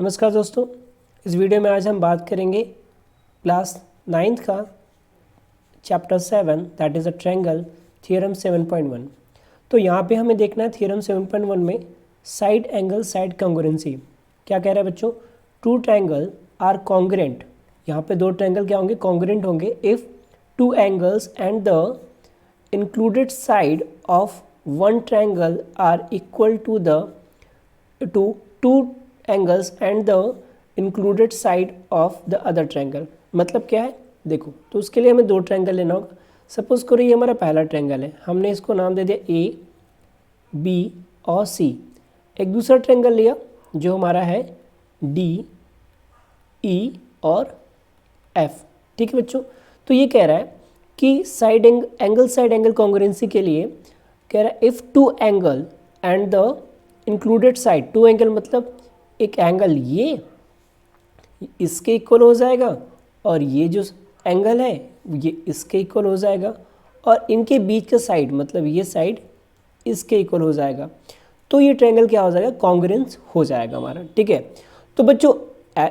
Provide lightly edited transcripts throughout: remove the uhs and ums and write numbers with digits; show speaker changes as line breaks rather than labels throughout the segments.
नमस्कार दोस्तों, इस वीडियो में आज हम बात करेंगे क्लास 9th का chapter 7 that is a triangle theorem 7.1। तो यहाँ पे हमें देखना है थ्योरम 7.1 में साइड एंगल साइड कॉन्ग्रुएंसी। क्या कह रहा है बच्चों? Two triangle are congruent. यहाँ पे दो ट्रायंगल क्या होंगे? कॉन्ग्रुएंट होंगे if two angles and the included side of one triangle are equal to two angles and the included side of the other triangle. मतलब क्या है देखो, तो उसके लिए हमें दो ट्रायंगल लेना होगा। सपोज करो ये हमारा पहला ट्रायंगल है, हमने इसको नाम दे दिया ए बी और सी। एक दूसरा ट्रायंगल लिया जो हमारा है डी ई और एफ। ठीक है बच्चों, तो ये कह रहा है कि side angle side angle congruency के लिए कह रहा है if two angle and the included side. Two angle मतलब एक एंगल ये इसके इक्वल हो जाएगा और ये जो एंगल है ये इसके इक्वल हो जाएगा और इनके बीच का साइड मतलब ये साइड इसके इक्वल हो जाएगा, तो ये ट्रायंगल क्या हो जाएगा? कॉन्ग्रुएंस हो जाएगा हमारा। ठीक है, तो बच्चों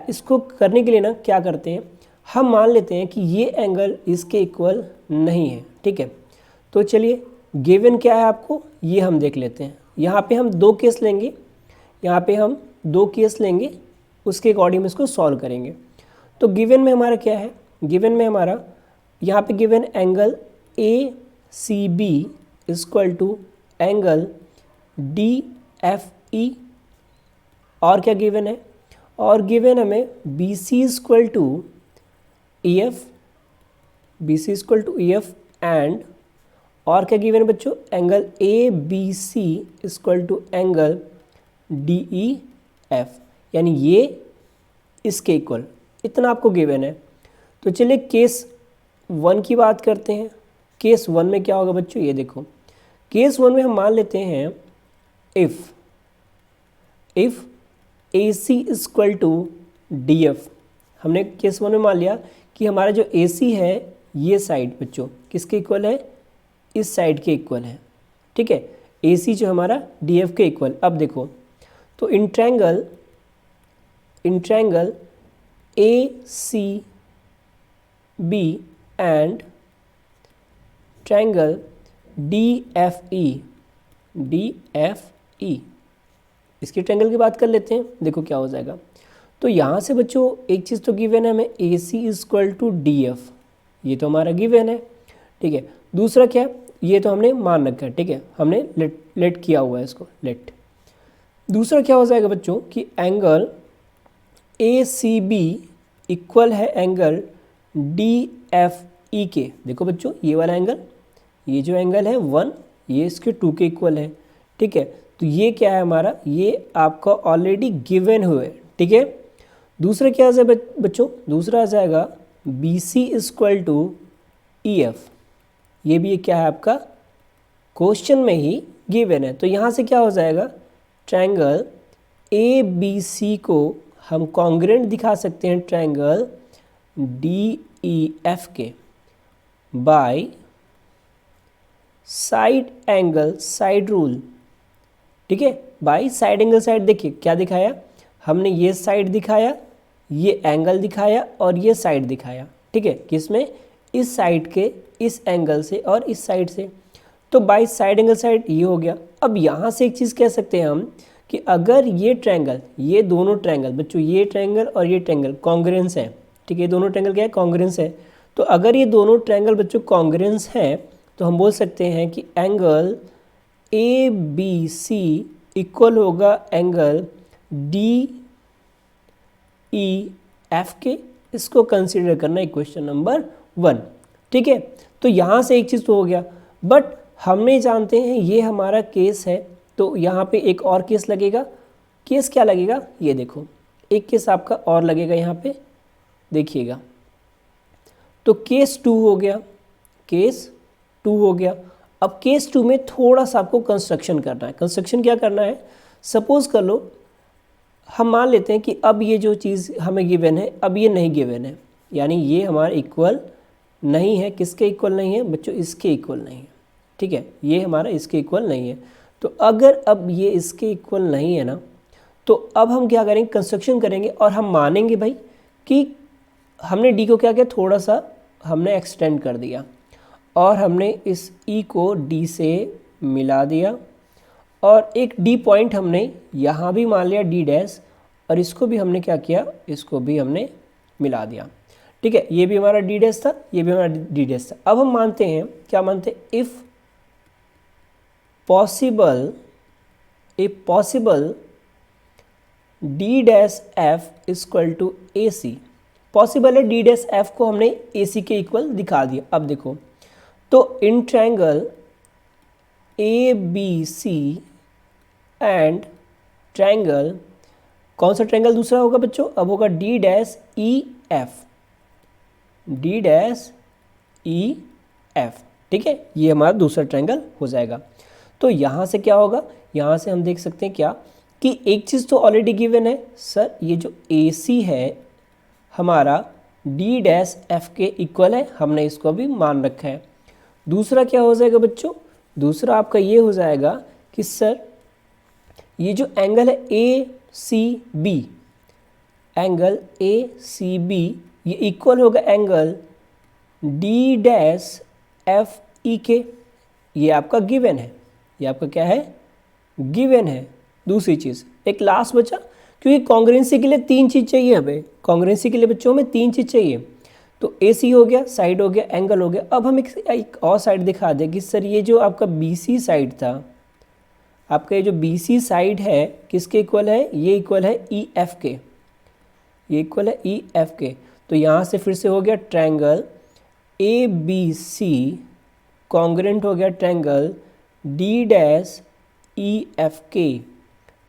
इसको करने के लिए ना क्या करते हैं, हम मान लेते हैं कि ये एंगल इसके इक्वल नहीं है। ठीक है, तो चलिए गिवन क्या है आपको ये हम देख लेते हैं। यहाँ पे हम दो केस लेंगे, यहाँ पे हम दो केस लेंगे, उसके अकॉर्डिंग इसको सॉल्व करेंगे। तो गिवन में हमारा क्या है? गिवन में हमारा यहाँ पे given angle A C B equal to angle D F E. और क्या गिवन है? और गिवन हमें B C equal to E F, B C equal to E F and और क्या गिवन है बच्चों? Angle A B C equal to angle D E F, यानी ये इसके इक्वल, इतना आपको गिवन है। तो चलिए केस 1 की बात करते हैं। केस 1 में क्या होगा बच्चों? ये देखो, केस 1 में हम मान लेते हैं if A C equal to D F. हमने केस 1 में मान लिया कि हमारा जो ए सी है ये साइड बच्चों किसके इक्वल है? इस साइड के इक्वल है। ठीक है, ए सी जो हमारा डी एफ के इक्वल। अब देखो, तो in triangle A C B and triangle D F E, इसकी ट्रायंगल की बात कर लेते हैं। देखो क्या हो जाएगा। तो यहाँ से बच्चों एक चीज़ तो गिवन है हमें ए C equal to D F, ये तो हमारा गिवन है। ठीक है, दूसरा क्या? ये तो हमने मान रखा है। ठीक है, हमने लेट किया हुआ है इसको, लेट। दूसरा क्या हो जाएगा बच्चों कि angle A C B equal है एंगल डी एफ ई के। देखो बच्चों ये वाला एंगल, ये जो एंगल है 1, ये इसके 2 के इक्वल है। ठीक है, तो ये क्या है हमारा? ये आपका ऑलरेडी गिवन हुए। ठीक है, दूसरा क्या आ जाएगा बच्चों? दूसरा आ जाएगा B C equal to E F. ये भी क्या है आपका? क्वेश्चन में ही गिवन है। तो यहाँ से क्या हो जाएगा? ट्रायंगल ए बी सी को हम कॉन्ग्रुएंट दिखा सकते हैं ट्रायंगल डी ई एफ के bye side angle side rule. ठीक है, बाय साइड एंगल साइड। देखिए क्या दिखाया हमने, ये साइड दिखाया, ये एंगल दिखाया और ये साइड दिखाया। ठीक है, किसमें? इस साइड के इस एंगल से और इस साइड से। तो बाय साइड एंगल साइड ये हो गया। अब यहाँ से एक चीज़ कह सकते हैं हम कि अगर ये ट्रायंगल, ये दोनों ट्रायंगल बच्चों, ये ट्रायंगल और ये ट्रायंगल कॉन्ग्रुएंस है। ठीक है, ये दोनों ट्रायंगल क्या है? कॉन्ग्रुएंस है। तो अगर ये दोनों ट्रायंगल बच्चों कॉन्ग्रुएंस हैं तो हम बोल सकते हैं कि angle A B C equal होगा एंगल डी ई एफ के। इसको कंसिडर करना है क्वेश्चन नंबर 1। ठीक है, तो यहाँ से एक चीज़ तो हो गया, बट हमने जानते हैं ये हमारा केस है, तो यहाँ पे एक और केस लगेगा। केस क्या लगेगा? ये देखो, एक केस आपका और लगेगा यहाँ पे, देखिएगा। तो केस 2 हो गया, केस 2 हो गया। अब केस 2 में थोड़ा सा आपको कंस्ट्रक्शन करना है। कंस्ट्रक्शन क्या करना है? सपोज कर लो हम मान लेते हैं कि अब ये जो चीज़ हमें गिवन है अब ये नहीं गिवन है, यानी ये हमारा इक्वल नहीं है। किसके इक्वल नहीं है बच्चों? इसके इक्वल नहीं है। ठीक है, ये हमारा इसके इक्वल नहीं है। तो अगर अब ये इसके इक्वल नहीं है ना, तो अब हम क्या करेंगे, कंस्ट्रक्शन करेंगे और हम मानेंगे भाई कि हमने डी को क्या किया, थोड़ा सा हमने एक्सटेंड कर दिया और हमने इस ई को डी से मिला दिया और एक डी पॉइंट हमने यहाँ भी मान लिया डी डैश और इसको भी हमने क्या किया, इसको भी हमने मिला दिया। ठीक है, ये भी हमारा डी डैश था, ये भी हमारा डी डैश था। अब हम मानते हैं, क्या मानते हैं, if possible D dash F equal to A C, possible है डी डैश एफ को हमने ए सी के इक्वल दिखा दिया। अब देखो, तो in triangle A B C and triangle, कौन सा ट्रायंगल दूसरा होगा बच्चों, अब होगा D dash E F, D dash E F. ठीक है, ये हमारा दूसरा ट्रायंगल हो जाएगा। तो यहाँ से क्या होगा, यहाँ से हम देख सकते हैं क्या कि एक चीज़ तो ऑलरेडी गिवन है सर, ये जो ए सी है हमारा डी डैश एफ के इक्वल है, हमने इसको भी मान रखा है। दूसरा क्या हो जाएगा बच्चों, दूसरा आपका ये हो जाएगा कि सर ये जो एंगल है A C B, angle A C B ये इक्वल होगा angle D dash F E के, ये आपका गिवन है, ये आपका क्या है, गिवन है। दूसरी चीज़ एक लास्ट बचा, क्योंकि कॉन्ग्रुएंसी के लिए 3 चीज़ चाहिए हमें, कॉन्ग्रुएंसी के लिए बच्चों में 3 चीज़ चाहिए। तो ए सी हो गया, साइड हो गया, एंगल हो गया। अब हम एक और साइड दिखा दें कि सर ये जो आपका बी सी साइड था, आपका ये जो बी सी साइड है किसके इक्वल है, ये इक्वल है ई एफ के, ये इक्वल है ई एफ के। तो यहाँ से फिर से हो गया triangle A B C congruent हो गया triangle D dash E F के।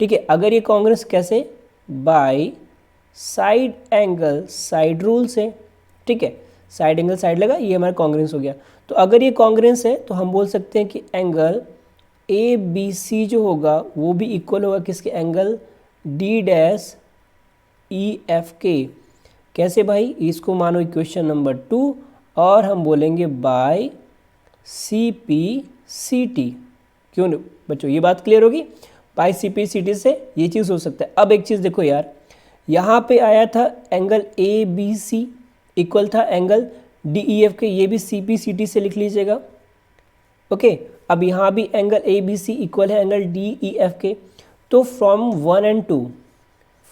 ठीक है, अगर ये कॉन्ग्रुएंस कैसे, by side angle side rule से। ठीक है, साइड एंगल साइड लगा, ये हमारा कॉन्ग्रुएंस हो गया। तो अगर ये कॉन्ग्रुएंस है तो हम बोल सकते हैं कि एंगल ए बी सी जो होगा वो भी इक्वल होगा किसके, angle D dash E F के। कैसे भाई, इसको मानो इक्वेशन नंबर 2 और हम बोलेंगे by C P C T. क्यों नहीं बच्चों, ये बात क्लियर होगी, by C P C T से ये चीज़ हो सकता है। अब एक चीज़ देखो यार, यहाँ पे आया था angle A B C equal था एंगल डी ई एफ के, ये भी सी पी सी टी से लिख लीजिएगा। ओके, अब यहाँ भी angle A B C equal है एंगल डी ई एफ के। तो from 1 and 2,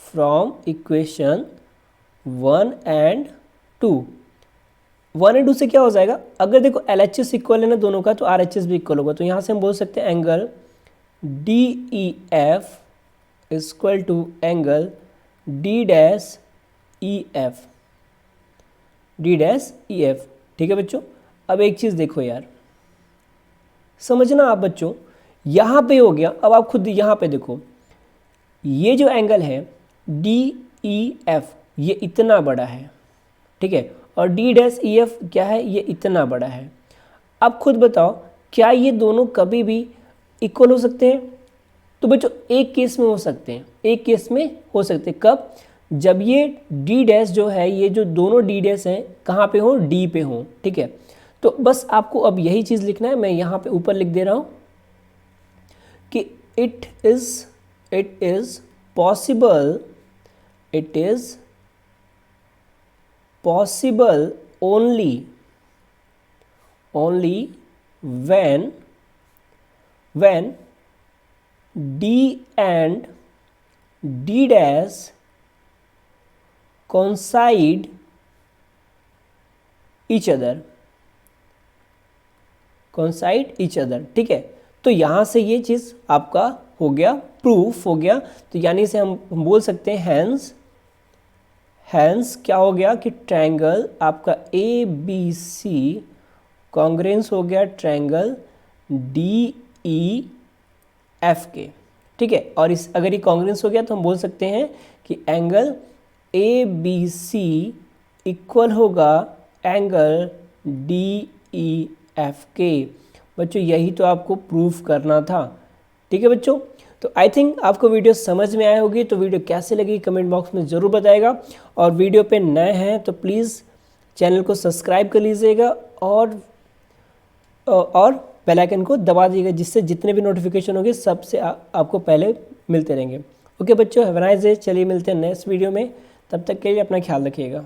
from equation 1 and 2, 1 and 2 से क्या हो जाएगा, अगर देखो एल एच एस इक्वल है ना दोनों का, तो आर एच एस भी इक्वल होगा। तो यहाँ से हम बोल सकते हैं angle D E F equal to angle D dash E F, D dash E F. ठीक है बच्चों, अब एक चीज़ देखो यार, समझना आप बच्चों, यहाँ पे हो गया। अब आप खुद यहाँ पे देखो, ये जो एंगल है डी ई एफ ये इतना बड़ा है, ठीक है, और डी डैश ई एफ क्या है, ये इतना बड़ा है। अब खुद बताओ क्या ये दोनों कभी भी इक्वल हो सकते हैं? तो बच्चों एक केस में हो सकते हैं, एक केस में हो सकते हैं। कब? जब ये डी डैश जो है, ये जो दोनों डी डैश हैं कहाँ पे हो, डी पे हो। ठीक है, तो बस आपको अब यही चीज़ लिखना है। मैं यहाँ पे ऊपर लिख दे रहा हूँ कि it is possible, it is possible only when D and D dash coincide each other, ठीक है। तो यहाँ से ये चीज़ आपका हो गया, प्रूफ हो गया। तो यानी से हम बोल सकते हैं हैंस क्या हो गया कि ट्रायंगल आपका ए बी सी कॉन्ग्रुएंस हो गया ट्रायंगल डी ई एफ के। ठीक है, और इस अगर ये कॉन्ग्रुएंस हो गया तो हम बोल सकते हैं कि angle A B C equal होगा एंगल डी ई एफ के। बच्चों यही तो आपको प्रूफ करना था। ठीक है बच्चों, तो आई थिंक आपको वीडियो समझ में आई होगी। तो वीडियो कैसे लगी कमेंट बॉक्स में ज़रूर बताएगा, और वीडियो पे नए हैं तो प्लीज़ चैनल को सब्सक्राइब कर लीजिएगा और बेल आइकन को दबा दीजिएगा, जिससे जितने भी नोटिफिकेशन होंगे सबसे आपको पहले मिलते रहेंगे। ओके बच्चों, हैव अ नाइस डे। चलिए मिलते हैं नेक्स्ट वीडियो में, तब तक के लिए अपना ख्याल रखिएगा।